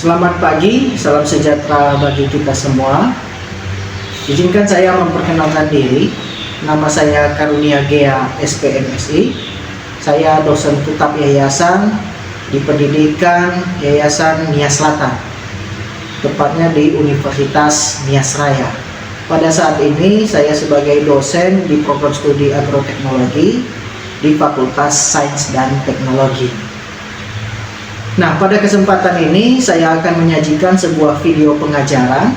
Selamat pagi, salam sejahtera bagi kita semua. Izinkan saya memperkenalkan diri. Nama saya Karunia Gea, SPMSI. Saya dosen tetap yayasan di pendidikan Yayasan Nias Selatan, tepatnya di Universitas Nias Raya. Pada saat ini saya sebagai dosen di program studi agroteknologi di Fakultas Sains dan Teknologi. Nah, pada kesempatan ini saya akan menyajikan sebuah video pengajaran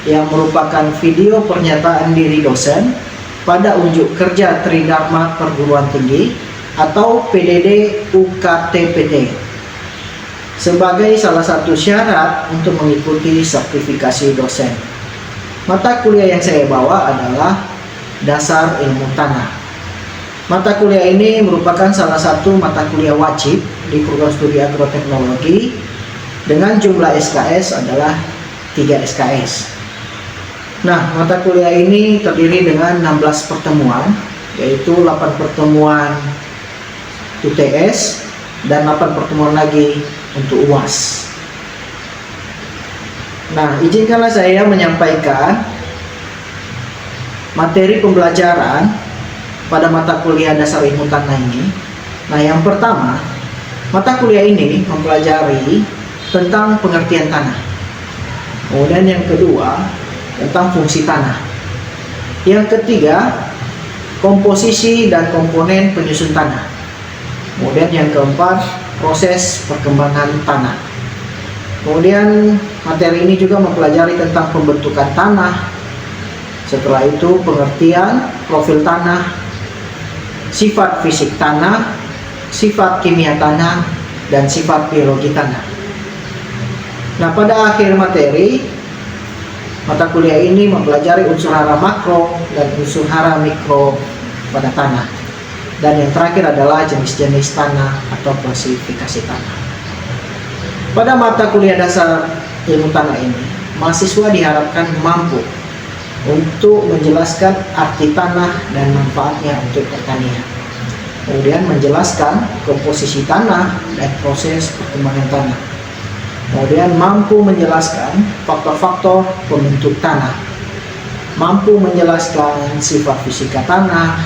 yang merupakan video pernyataan diri dosen pada unjuk kerja Tridharma Perguruan Tinggi atau PDD UKT-PT sebagai salah satu syarat untuk mengikuti sertifikasi dosen. Mata kuliah yang saya bawa adalah Dasar Ilmu Tanah. Mata kuliah ini merupakan salah satu mata kuliah wajib di program studi agroteknologi dengan jumlah SKS adalah 3 SKS. Nah, mata kuliah ini terdiri dengan 16 pertemuan, yaitu 8 pertemuan UTS dan 8 pertemuan lagi untuk UAS. Nah, izinkanlah saya menyampaikan materi pembelajaran pada mata kuliah Dasar Ilmu Tanah ini. Nah, yang pertama, mata kuliah ini mempelajari tentang pengertian tanah. Kemudian yang kedua, tentang fungsi tanah. Yang ketiga, komposisi dan komponen penyusun tanah. Kemudian yang keempat, proses perkembangan tanah. Kemudian materi ini juga mempelajari tentang pembentukan tanah. Setelah itu pengertian profil tanah, sifat fisik tanah, sifat kimia tanah, dan sifat biologi tanah. Nah, pada akhir materi, mata kuliah ini mempelajari unsur hara makro dan unsur hara mikro pada tanah. Dan yang terakhir adalah jenis-jenis tanah atau klasifikasi tanah. Pada mata kuliah Dasar Ilmu Tanah ini, mahasiswa diharapkan mampu untuk menjelaskan arti tanah dan manfaatnya untuk pertanian. Kemudian menjelaskan komposisi tanah dan proses perkembangan tanah. Kemudian mampu menjelaskan faktor-faktor pembentuk tanah. Mampu menjelaskan sifat fisika tanah,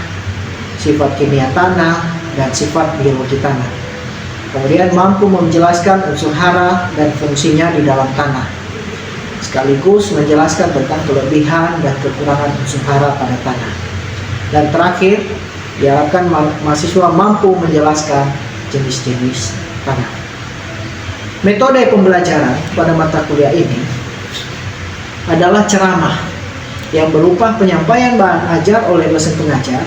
sifat kimia tanah, dan sifat biologi tanah. Kemudian mampu menjelaskan unsur hara dan fungsinya di dalam tanah, sekaligus menjelaskan tentang kelebihan dan kekurangan unsur hara pada tanah. Dan terakhir, diharapkan mahasiswa mampu menjelaskan jenis-jenis tanah. Metode pembelajaran pada mata kuliah ini adalah ceramah yang berupa penyampaian bahan ajar oleh dosen pengajar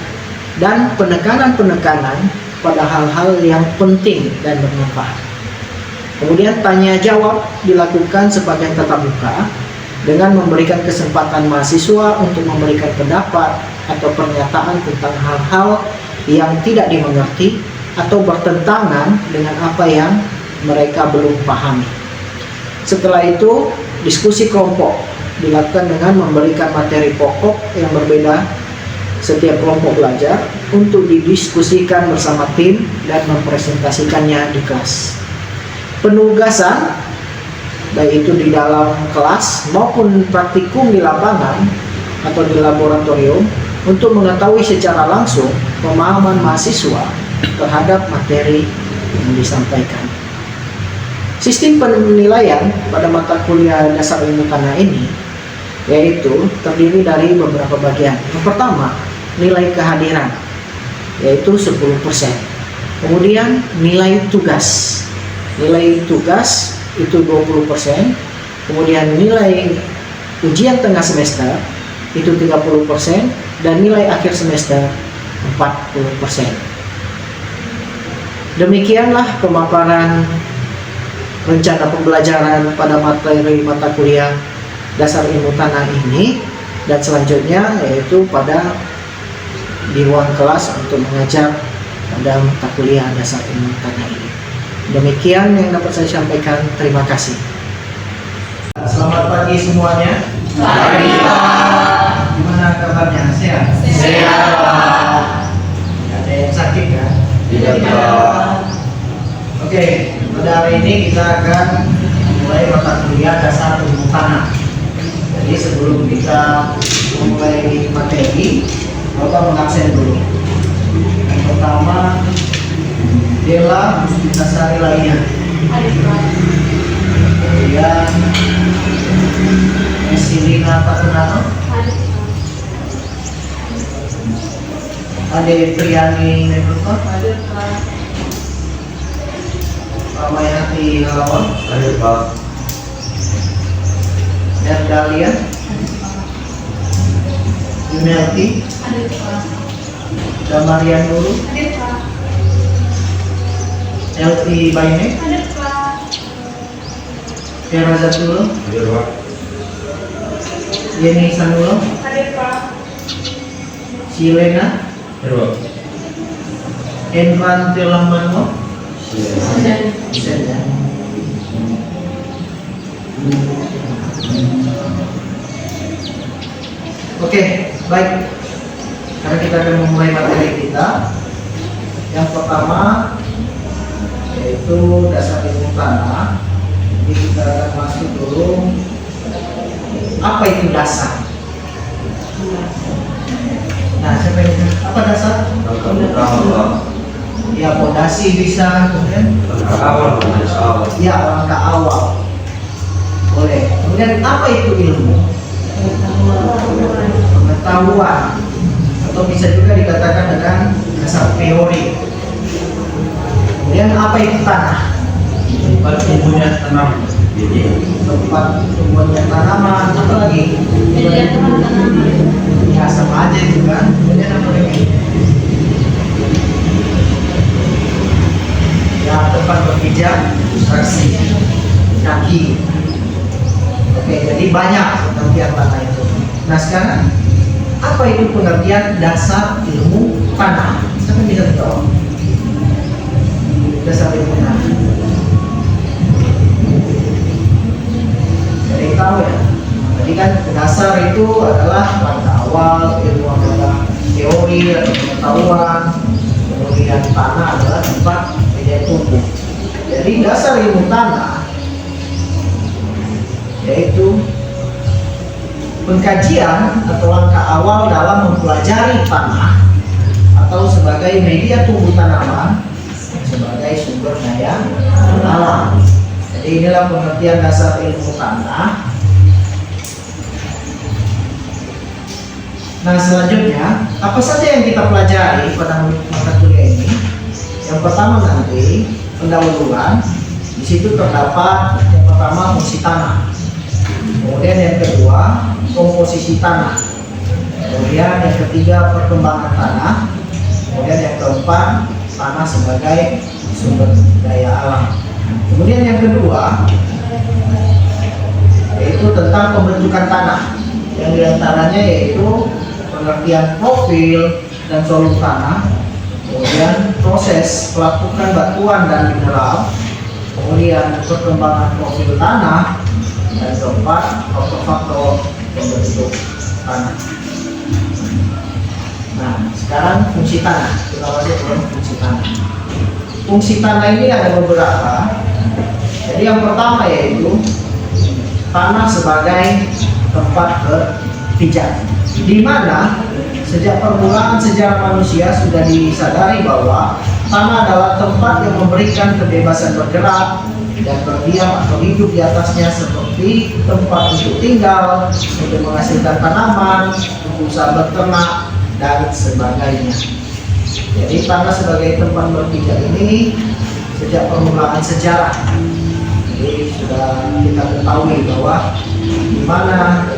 dan penekanan-penekanan pada hal-hal yang penting dan bermanfaat. Kemudian tanya jawab dilakukan sebagai tatap muka dengan memberikan kesempatan mahasiswa untuk memberikan pendapat atau pernyataan tentang hal-hal yang tidak dimengerti atau bertentangan dengan apa yang mereka belum pahami. Setelah itu, diskusi kelompok dilakukan dengan memberikan materi pokok yang berbeda setiap kelompok belajar untuk didiskusikan bersama tim dan mempresentasikannya di kelas. Penugasan, baik itu di dalam kelas maupun praktikum di lapangan atau di laboratorium, untuk mengetahui secara langsung pemahaman mahasiswa terhadap materi yang disampaikan. Sistem penilaian pada mata kuliah Dasar Ilmu Tanah ini yaitu terdiri dari beberapa bagian. Yang pertama, nilai kehadiran, yaitu 10%. Kemudian nilai tugas. Nilai tugas itu 20%. Kemudian nilai ujian tengah semester itu 30%, dan nilai akhir semester 40%. Demikianlah pemaparan rencana pembelajaran pada materi mata kuliah Dasar Ilmu Tanah ini, dan selanjutnya yaitu pada di ruang kelas untuk mengajar pada mata kuliah Dasar Ilmu Tanah ini. Demikian yang dapat saya sampaikan. Terima kasih. Selamat pagi semuanya. Pagi, Pak. Gimana kabarnya? Sehat? Sehat, Pak. Tidak ada yang sakit kan? Tidak, Pak. Oke, pada hari ini kita akan memulai mata kuliah dasar ilmu tanah. Jadi sebelum kita memulai materi, Bapak mengabsen dulu. Yang pertama, Dela Puspitasari lainnya. Kemudian Mesilina Takenano. Ade Priani Nebruto. Ramayati Halawan. Hadir Pak. Nerdalia. Yunelti. Damarian Nurul. Elti Baine. Vera Zatulo. Hadir Pak. Yeni Sanulo. Silena. Hadir Pak. Envan Telamano. Siap. Bisa ya. Oke, baik. Karena kita akan memulai materi kita. Yang pertama yaitu dasar ilmu tanah. Jadi kita akan masuk dulu. Apa itu dasar? Nah, siapa yang apa dasar? Ya, fondasi bisa, kemudian Awal. ya langkah awal. Boleh. Kemudian apa itu ilmu? Pengetahuan, atau bisa juga dikatakan dengan dasar teori. Kemudian apa itu tanah? Tempat tumbuhnya tanam biji. Tempat tumbuhnya tanaman, apa lagi? Ya sama aja itu kan. Kemudian apa lagi? Ya tempat berpijak, saksi, kaki. Oke, jadi banyak pengertian tanah itu. Nah sekarang apa itu pengertian dasar ilmu tanah? Siapa bisa tahu? Dasar ilmu tanah. Jadi tahu ya. Tadi kan dasar itu adalah langkah awal, ilmu adalah teori atau pengetahuan, kemudian tanah adalah tempat dia tumbuh. Jadi dasar ilmu tanah yaitu pengkajian atau langkah awal dalam mempelajari tanah atau sebagai media tumbuh tanaman sebagai sumber daya alam. Jadi inilah pengertian dasar ilmu tanah. Nah selanjutnya apa saja yang kita pelajari pada mata kuliah ini? Yang pertama nanti pendahuluan, di situ terdapat yang pertama fungsi tanah. Kemudian yang kedua komposisi tanah. Kemudian yang ketiga perkembangan tanah. Kemudian yang keempat tanah sebagai sumber daya alam. Kemudian yang kedua yaitu tentang pembentukan tanah. Yang diantaranya yaitu pengertian profil dan volume tanah. Kemudian proses pelapukan batuan dan mineral. Kemudian perkembangan profil tanah. Dan keempat faktor-faktor pembentuk tanah. Nah, sekarang fungsi tanah. Kita masuk ke fungsi tanah. Fungsi tanah ini ada beberapa. Jadi yang pertama yaitu tanah sebagai tempat berpijak. Di mana sejak permulaan sejarah manusia sudah disadari bahwa tanah adalah tempat yang memberikan kebebasan bergerak dan berdiam atau hidup di atasnya seperti tempat untuk tinggal, untuk menghasilkan tanaman, untuk usaha beternak dan sebagainya. Jadi tanah sebagai tempat berpijak ini sejak permulaan sejarah. Jadi sudah kita ketahui bahwa di mana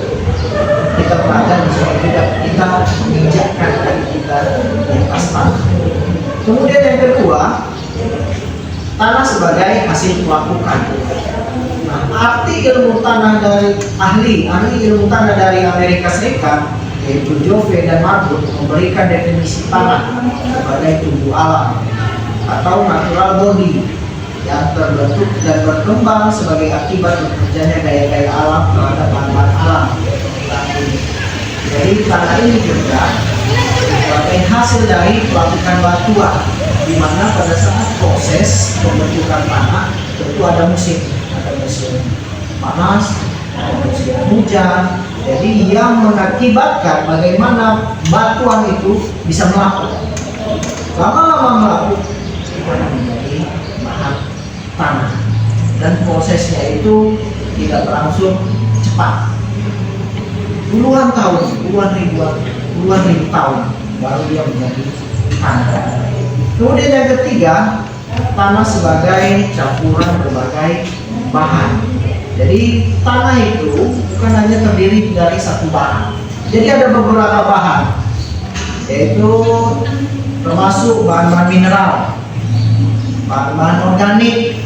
kita berada di suatu tidak kita menginjakkan kaki kita di atas tanah. Kemudian yang kedua, tanah sebagai hasil pelapukan. Nah, arti ilmu tanah dari ahli ilmu tanah dari Amerika Serikat yaitu Jove dan Marbut memberikan definisi tanah sebagai tubuh alam atau natural body yang terbentuk dan berkembang sebagai akibat bekerjanya gaya-gaya alam terhadap bahan-bahan alam. Jadi tanah ini juga sebagai hasil dari pelapukan batuan, di mana pada saat proses pembentukan tanah tentu ada mesin. panas, musim hujan. Jadi yang mengakibatkan bagaimana batuan itu bisa melepuh. Lama-lama melepuh, itu akan menjadi bahan tanah. Dan prosesnya itu tidak berlangsung cepat. Puluhan tahun, puluhan ribu tahun baru dia menjadi tanah. Kemudian yang ketiga, tanah sebagai campuran berbagai bahan. Jadi tanah itu bukan hanya terdiri dari satu bahan. Jadi ada beberapa bahan, yaitu termasuk bahan-bahan mineral, bahan-bahan organik.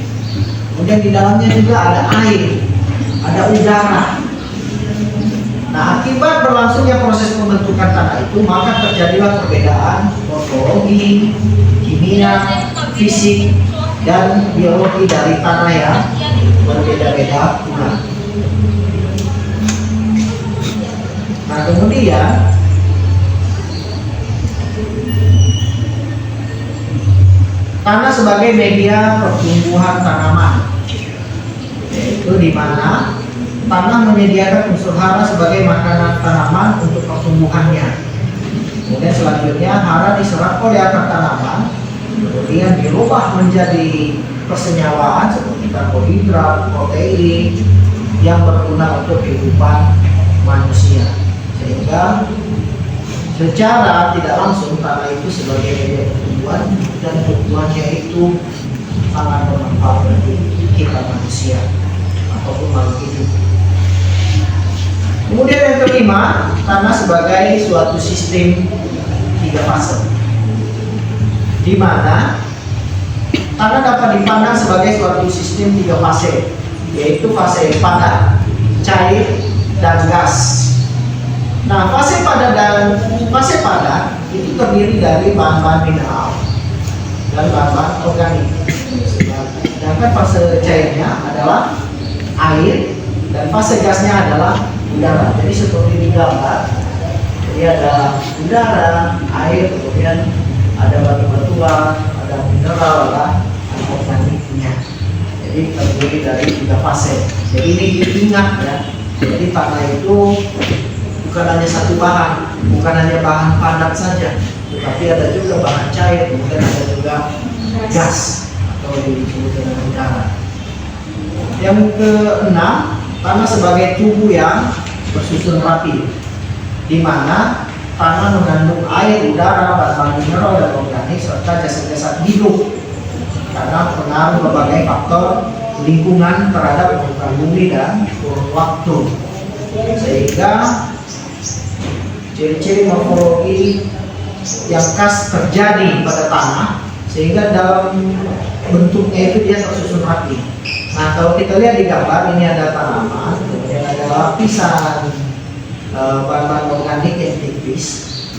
Kemudian di dalamnya juga ada air, ada udara. Nah, akibat berlangsungnya proses pembentukan tanah itu, maka terjadilah perbedaan morfologi, kimia, fisik, dan biologi dari tanah yang berbeda-beda pula. Nah, kemudian tanah sebagai media pertumbuhan tanaman, yaitu di mana tanah menyediakan unsur hara sebagai makanan tanaman untuk pertumbuhannya. Kemudian selanjutnya hara diserap oleh akar tanaman, kemudian dirubah menjadi persenyawaan seperti karbohidrat, protein yang berguna untuk kehidupan manusia. Sehingga secara tidak langsung tanah itu sebagai media pertumbuhan, dan pertumbuhannya itu sangat bermanfaat bagi kita manusia ataupun makhluk hidup. Kemudian yang kelima, tanah sebagai suatu sistem 3 fase, di mana tanah dapat dipandang sebagai suatu sistem 3 fase, yaitu fase padat, cair, dan gas. Nah, fase padat itu terdiri dari bahan-bahan mineral dan bahan-bahan organik. Sedangkan fase cairnya adalah air dan fase gasnya adalah udara. Jadi seperti di gambar, jadi ada udara, air, kemudian ada batu-batuan, ada mineral, ada organiknya. Jadi terdiri dari 3 fase. Jadi ini diingat ya. Jadi tanah itu bukan hanya satu bahan, bukan hanya bahan padat saja, tetapi ada juga bahan cair, kemudian ada juga gas atau disebut dengan udara. Yang keenam, tanah sebagai tubuh yang bersusun rapi, di mana tanah mengandung air, udara, bahan mineral dan organik serta jasad-jasad hidup karena pengaruh berbagai faktor lingkungan terhadap permukaan bumi dan kurun waktu. Sehingga ciri-ciri morfologi yang khas terjadi pada tanah, sehingga dalam bentuknya itu dia tersusun rapi. Nah, kalau kita lihat di gambar ini ada tanaman, kemudian ada lapisan bahan-bahan organik yang tipis,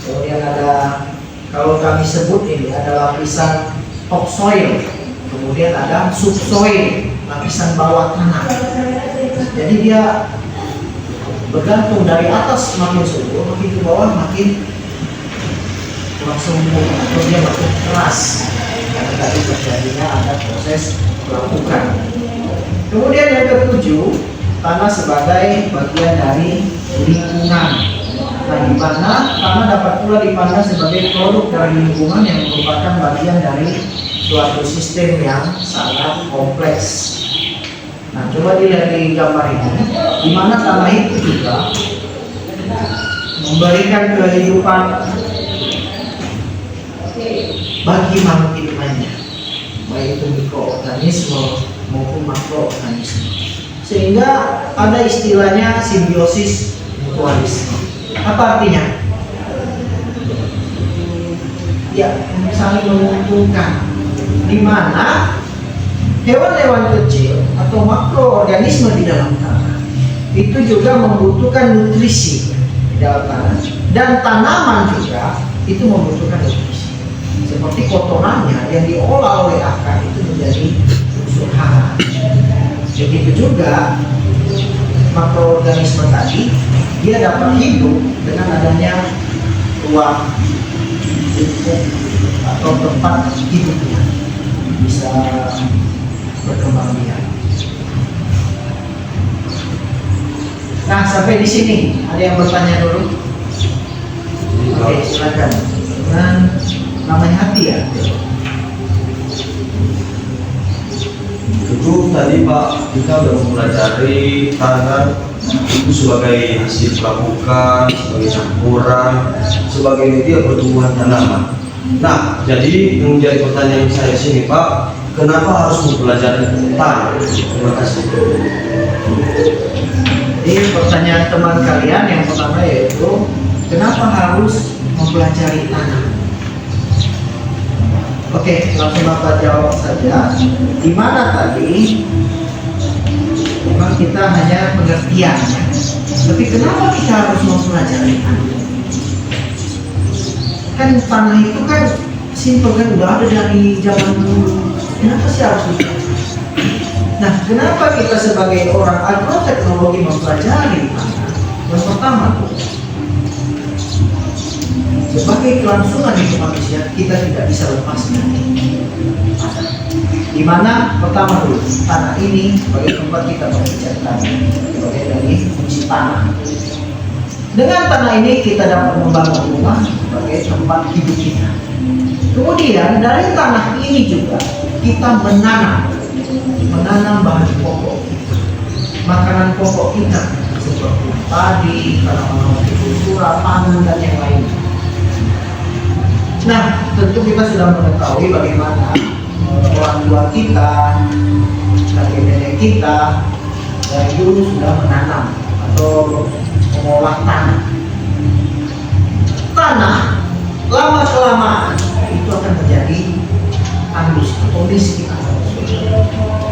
kemudian ada, kalau kami sebut ini ada lapisan topsoil, kemudian ada subsoil, lapisan bawah tanah. Jadi dia bergantung dari atas makin subur, makin ke bawah makin kurang subur, atau dia makin keras karena tadi terjadinya ada proses pelapukan. Kemudian yang ketujuh, tanah sebagai bagian dari lingkungan. Nah, di mana tanah dapat pula dipandang sebagai produk dari lingkungan yang merupakan bagian dari suatu sistem yang sangat kompleks. Nah, coba dilihat di gambar ini, di mana tanah itu juga memberikan kehidupan bagi makhluk hidup lainnya, baik itu mikroorganisme maupun makroorganisme. Sehingga ada istilahnya simbiosis mutualisme. Apa artinya? Ya, saling menguntungkan, di mana hewan-hewan kecil atau makroorganisme di dalam tanah itu juga membutuhkan nutrisi di dalam tanah, dan tanaman juga itu membutuhkan nutrisi. Seperti kotorannya yang diolah oleh akar itu menjadi unsur hara. Begitu juga makroorganisme tadi, dia dapat hidup dengan adanya ruang lingkup atau tempat hidupnya, bisa berkembang biak. Nah, sampai di sini ada yang bertanya dulu? Oke, silakan. Dengan namanya hati ya. Itu tadi Pak, kita udah mempelajari tanah itu sebagai hasil pelapukan, sebagai campuran, sebagai media pertumbuhan tanaman. Nah, jadi yang menjadi pertanyaan saya sini Pak, kenapa harus mempelajari tanah? Terima kasih. Jadi pertanyaan teman kalian yang pertama yaitu kenapa harus mempelajari tanah? Oke, langsung Bapak jawab saja. Di mana tadi memang kita hanya pengertian, tapi kenapa kita harus mempelajari tanah? Kan tanah itu kan simpel kan, udah ada dari zaman dulu. Kenapa sih harus dipelajari? Nah, kenapa kita sebagai orang agroteknologi mempelajari tanah? Yang pertama tuh, sebagai kelangsungan hidup manusia, kita tidak bisa lepas dari tanah. Di mana pertama dulu, tanah ini sebagai tempat kita berbicara, sebagai dari fungsi tanah. Dengan tanah ini kita dapat membangun rumah sebagai tempat hidup kita. Kemudian dari tanah ini juga kita menanam bahan pokok, makanan pokok kita seperti padi, tanaman hortikultura, pangan dan yang lain. Nah, tentu kita sudah mengetahui bagaimana orang tua kita, kakek nenek kita dari dulu sudah menanam atau mengolah tanah. Tanah lama kelamaan itu akan menjadi tandus atau miskin.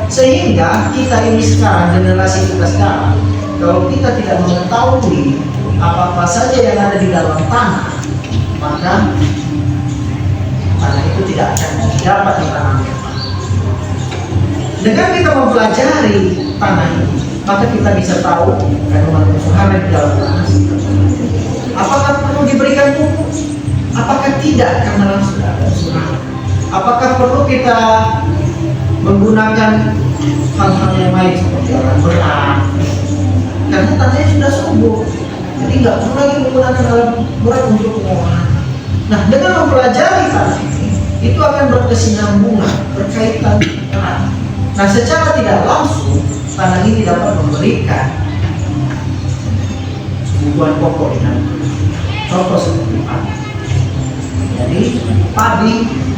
Sehingga kita ini sekarang, generasi kita sekarang, kalau kita tidak mengetahui apa-apa saja yang ada di dalam tanah, maka tanah itu tidak akan dapat ditanamkan. Dengan kita mempelajari tanah ini, maka kita bisa tahu kandungan unsur hara di dalam tanah. Apakah perlu diberikan pupuk? Apakah tidak karena sudah ada unsur hara? Apakah perlu kita menggunakan hal-hal yang lain seperti alat berat? Karena tanahnya sudah subur, jadi nggak perlu lagi menggunakan alat berat untuk pengolahan. Nah, dengan mempelajari tanah ini, itu akan berkesinambungan, berkaitan erat. Nah, secara tidak langsung, tanah ini dapat memberikan kebutuhan pokok di dalam. Contoh seperti padi. Jadi, padi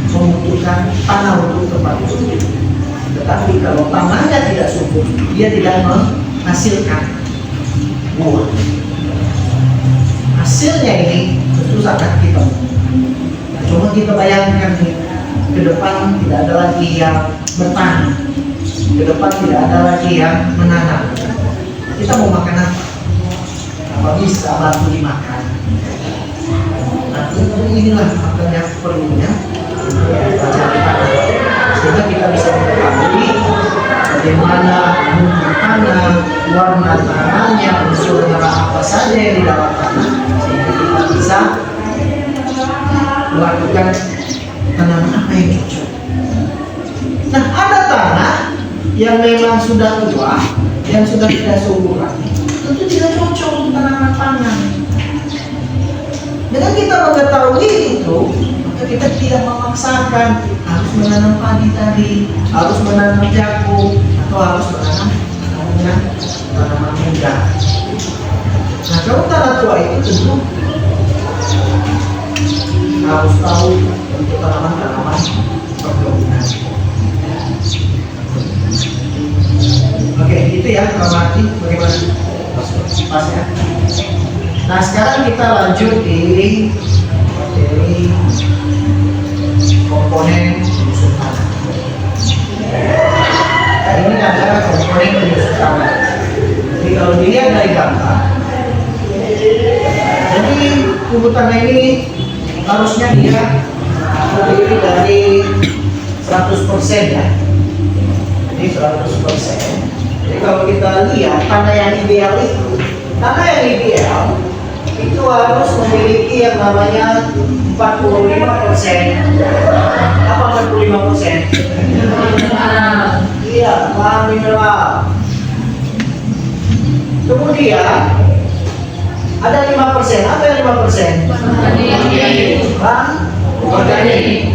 membutuhkan tanah untuk tempat hidup. Tetapi kalau tanahnya tidak subur, dia tidak menghasilkan buah. Hasilnya ini tentu sangat kita. Nah, coba kita bayangkan nih, ke depan tidak ada lagi yang bertani, ke depan tidak ada lagi yang menanam. Kita mau makan apa? Apa bisa bantu dimakan? Nah, inilah makanya perlunya mencari tanah, sehingga kita bisa mengetahui bagaimana bentuk tanah, warna tanahnya, unsur hara apa saja yang di dalam tanah, sehingga kita bisa melakukan tanaman apa yang cocok. Nah, ada tanah yang memang sudah tua, yang sudah tidak subur lagi, tentu tidak cocok untuk tanaman pangan. Dengan kita mengetahui itu, maka kita tidak memaksakan harus menanam padi tadi, harus menanam jagung, atau harus menanam tanaman muda. Nah, kalau tanah tua itu tentu harus tahu untuk tanaman-tanaman perkebunan. Oke, itu ya Pak Marti, bagaimana? Pas ya. Nah, sekarang kita lanjut di materi komponen penyusun tanah. Nah, ini adalah komponen penyusun tanah. Jadi kalau dilihat dari gambar, jadi tubuh tanah ini harusnya dia terdiri dari 100% ya. Jadi 100%. Jadi kalau kita lihat tanah yang ideal itu harus memiliki yang namanya 45%. Apa 45%? Iya, bahan mineral. Kemudian Kemudian ada 5%. Apa yang 5%? Organik.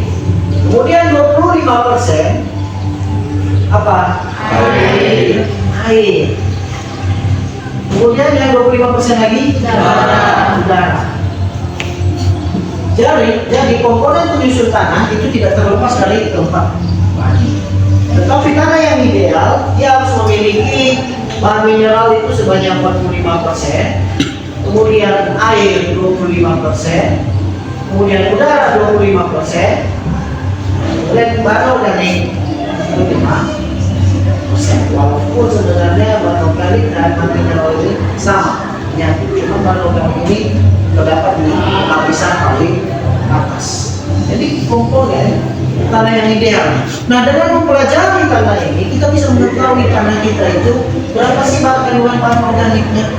Kemudian 25% apa? Air. Kemudian yang 25% lagi udara. Jadi komponen penyusun tanah itu tidak terlepas dari keempat tadi. Tetapi tanah yang ideal dia harus memiliki bahan mineral itu sebanyak 45%, kemudian air 25%, kemudian udara 25%, kemudian bahan organik 5%. Walaupun sebenarnya bahan organik dan bahan mineral ini sama, cuma bahan organik ini terdapat di lapisan paling atas. Jadi komponen tanah yang ideal. Nah, dengan mempelajari tanah ini kita bisa mengetahui tanah kita itu berapa sih kandungan bahan organiknya.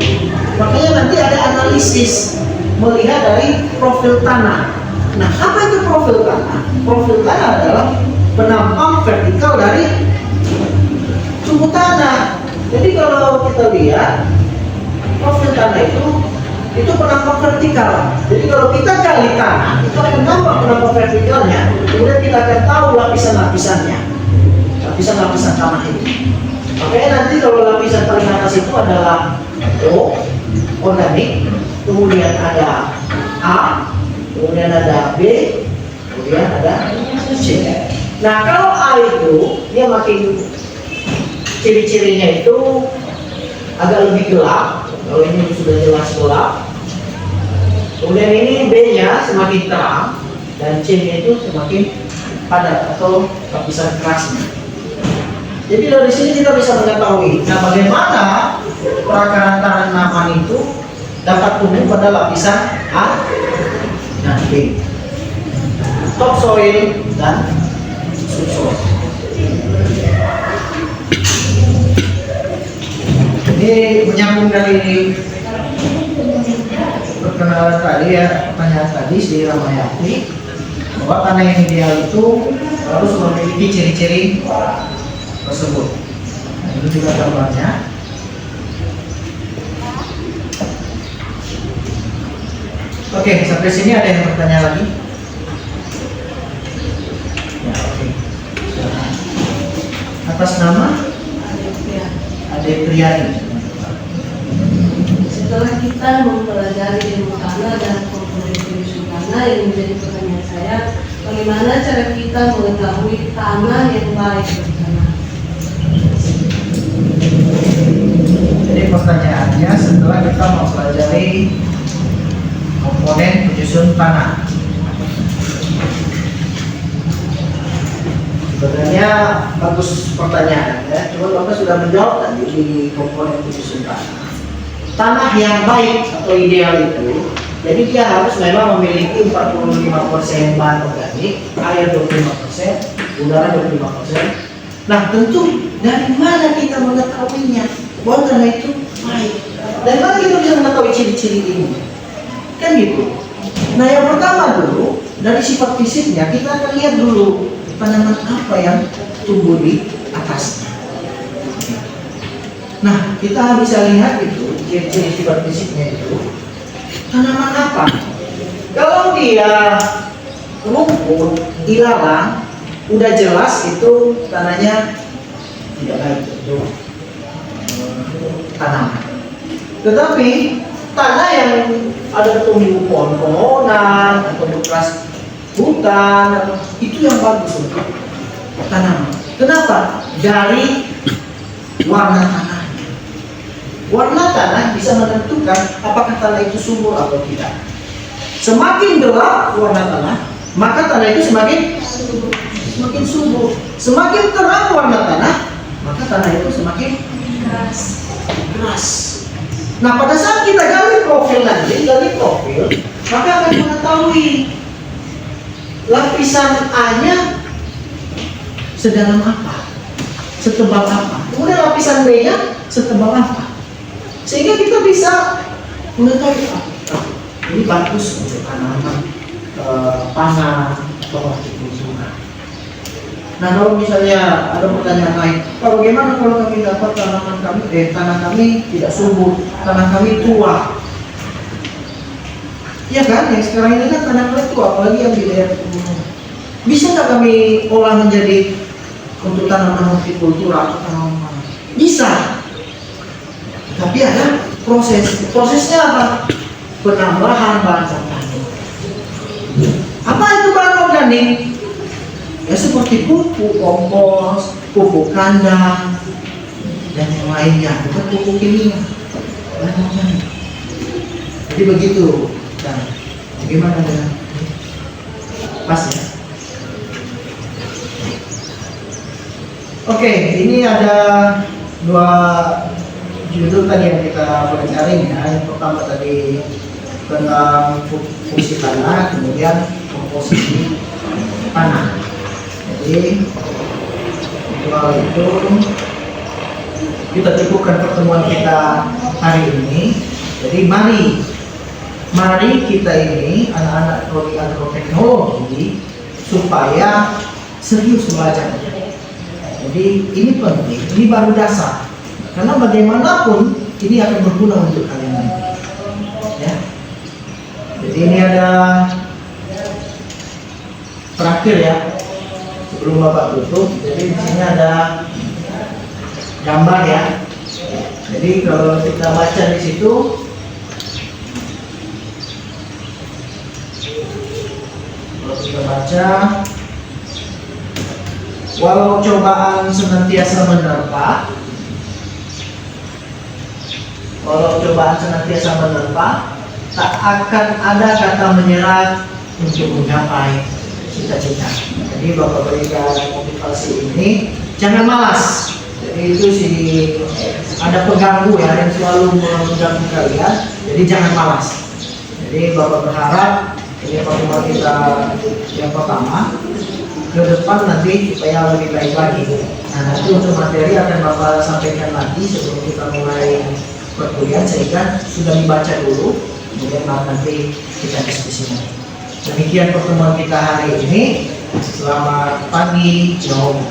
Makanya nanti ada analisis melihat dari profil tanah. Nah, apa itu profil tanah? Profil tanah adalah penampang vertikal dari tubuh tanah. Jadi kalau kita lihat profil tanah itu penampang vertikal. Jadi kalau kita gali tanah, itu akan nampak penampang vertikalnya. Kemudian kita akan tahu lapisan-lapisannya, lapisan-lapisan tanah itu. Makanya nanti kalau lapisan paling atas itu adalah O, organik, kemudian ada A, kemudian ada B, kemudian ada C. Nah, kalau A itu dia makin ciri-cirinya itu agak lebih gelap. Kalau ini sudah jelas gelap. Kemudian ini B-nya semakin terang dan C-nya itu semakin padat atau lapisan kerasnya. Jadi dari sini kita bisa mengetahui, nah bagaimana perakaran tanaman itu dapat tumbuh pada lapisan A dan B, topsoil dan subsoil. Ini menyambung dari perkenalan tadi ya, pertanyaan tadi si Ramayati, bahwa tanah yang ideal itu harus memiliki ciri-ciri tersebut. Nah, itu juga gambarnya. Oke, sampai sini ada yang bertanya lagi? Ya, oke. Atas nama Ade Priyani. Setelah kita mempelajari ilmu tanah dan komponen penyusun tanah, yang menjadi pertanyaan saya, bagaimana cara kita mengetahui tanah yang baik bagi tanah? Jadi pertanyaannya, setelah kita mempelajari komponen penyusun tanah, sebenarnya bagus pertanyaan ya. Cuma Bapak sudah menjawab tadi di komponen penyusun tanah. Tanah yang baik atau ideal itu, jadi dia harus memang memiliki 45% bahan organik, air 25%, udara 25%. Nah, tentu dari mana kita mengetahuinya bahwa tanah itu baik? Dari mana kita bisa mengetahui ciri-ciri ini? Kan gitu. Nah, yang pertama dulu dari sifat fisiknya kita akan lihat dulu tanaman apa yang tumbuh di atasnya. Nah, kita bisa lihat itu ciri-ciri sifat fisiknya itu tanaman apa. Kalau dia rumput, ilalang, udah jelas itu tanahnya tidak baik itu tanaman. Tetapi tanah yang ada tumbuh pohon-pohonan atau bekas hutan atau itu yang bagus untuk tanaman. Kenapa? Dari warna tanahnya. Warna tanah bisa menentukan apakah tanah itu subur atau tidak. Semakin gelap warna tanah, maka tanah itu semakin subur. Semakin terang warna tanah, maka tanah itu semakin keras. Nah, pada saat kita gali profil nanti, maka akan mengetahui lapisan A-nya sedalam apa, setebal apa, kemudian lapisan B-nya setebal apa, sehingga kita bisa mengetahui ini bagus untuk tanaman pangan atau hortikultura. Nah, kalau misalnya ada pertanyaan lain, Pak, bagaimana kalau kami dapat tanah kami tidak subur, tanah kami tua? Iya kan, yang sekarang ini kan tanah kami tua, apalagi yang di daerah pegunungan. Bisa nggak kami olah menjadi untuk tanaman hortikultura atau tanaman? Bisa. Tapi ada prosesnya apa? Penambahan bahan organik. Apa itu bahan organik? Ya seperti pupuk kompos, pupuk kandang, dan yang lainnya, bukan pupuk kimia. Bahan organik. Jadi begitu. Dan bagaimana dengan pas ya? Oke, ini ada dua judul tadi yang kita pelajari ya. Yang pertama tadi tentang fungsi tanah, kemudian komposisi tanah. Jadi dua itu kita cukupkan pertemuan kita hari ini. Jadi mari kita ini anak-anak prodi agroteknologi supaya serius belajar. Jadi ini penting, ini baru dasar. Karena bagaimanapun ini akan berguna untuk kalian. Ya. Jadi ini ada terakhir ya, sebelum Bapak tutup. Jadi di sini ada gambar ya. Jadi kalau kita baca di situ, kalau kita baca, walau cobaan senantiasa menerpa, tak akan ada kata menyerah untuk menggapai cita-cita. Jadi Bapak berikan motivasi ini, jangan malas. Jadi itu ada pengganggu ya yang selalu mengganggu kalian. Jadi jangan malas. Jadi Bapak berharap ini pertemuan kita yang pertama, ke depan nanti supaya lebih baik lagi. Nah, nanti untuk materi akan Bapak sampaikan lagi sebelum kita mulai perkuliahan, sehingga sudah dibaca dulu, kemudian nanti kita diskusikan. Demikian pertemuan kita hari ini. Selamat pagi. Shalom.